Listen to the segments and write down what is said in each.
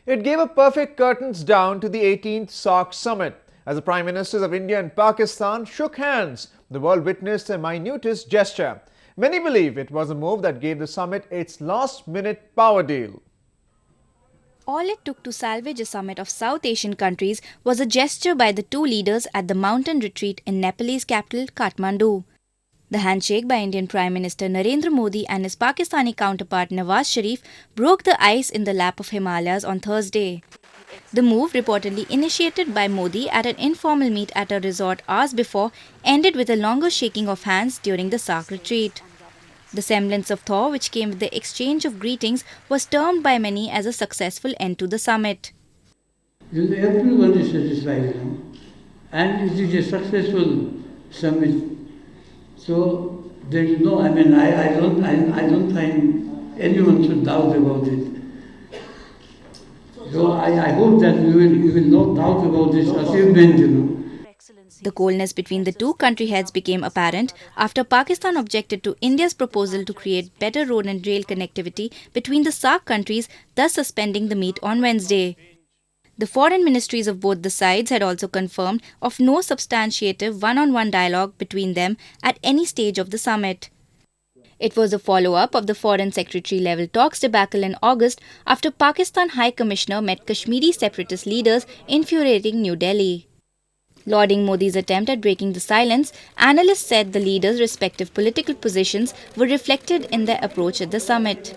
It gave a perfect curtains down to the 18th SAARC summit. As the Prime Ministers of India and Pakistan shook hands, the world witnessed a minutest gesture. Many believe it was a move that gave the summit its last-minute power deal. All it took to salvage a summit of South Asian countries was a gesture by the two leaders at the mountain retreat in Nepalese capital Kathmandu. The handshake by Indian Prime Minister Narendra Modi and his Pakistani counterpart Nawaz Sharif broke the ice in the lap of Himalayas on Thursday. The move, reportedly initiated by Modi at an informal meet at a resort hours before, ended with a longer shaking of hands during the SAARC retreat. The semblance of thaw, which came with the exchange of greetings, was termed by many as a successful end to the summit. Everyone is satisfied, and it is a successful summit. So there is no, I don't find anyone should doubt about it. So I hope that you will not doubt about this achievement, The coldness between the two country heads became apparent after Pakistan objected to India's proposal to create better road and rail connectivity between the SAARC countries, thus suspending the meet on Wednesday. The foreign ministries of both the sides had also confirmed of no substantiative one-on-one dialogue between them at any stage of the summit. It was a follow-up of the Foreign Secretary-level talks debacle in August after Pakistan High Commissioner met Kashmiri separatist leaders, infuriating New Delhi. Lauding Modi's attempt at breaking the silence, analysts said the leaders' respective political positions were reflected in their approach at the summit.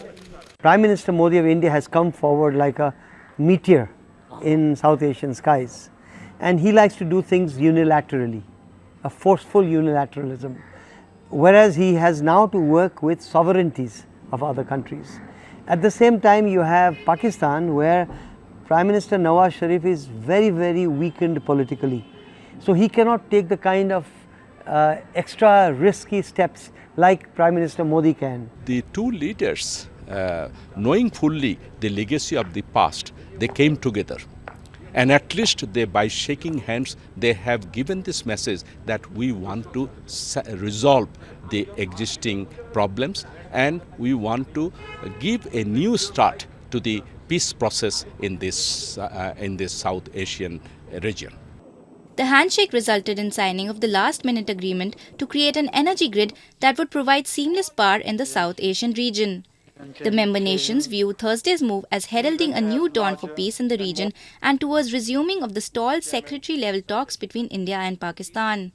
Prime Minister Modi of India has come forward like a meteor in South Asian skies, and he likes to do things unilaterally, a forceful unilateralism, whereas he has now to work with sovereignties of other countries. At the same time, you have Pakistan, where Prime Minister Nawaz Sharif is very, very weakened politically. So he cannot take the kind of extra risky steps like Prime Minister Modi can. The two leaders, knowing fully the legacy of the past, they came together. And at least by shaking hands, they have given this message that we want to resolve the existing problems and we want to give a new start to the peace process in this South Asian region. The handshake resulted in signing of the last-minute agreement to create an energy grid that would provide seamless power in the South Asian region. The member nations view Thursday's move as heralding a new dawn for peace in the region and towards resuming of the stalled secretary-level talks between India and Pakistan.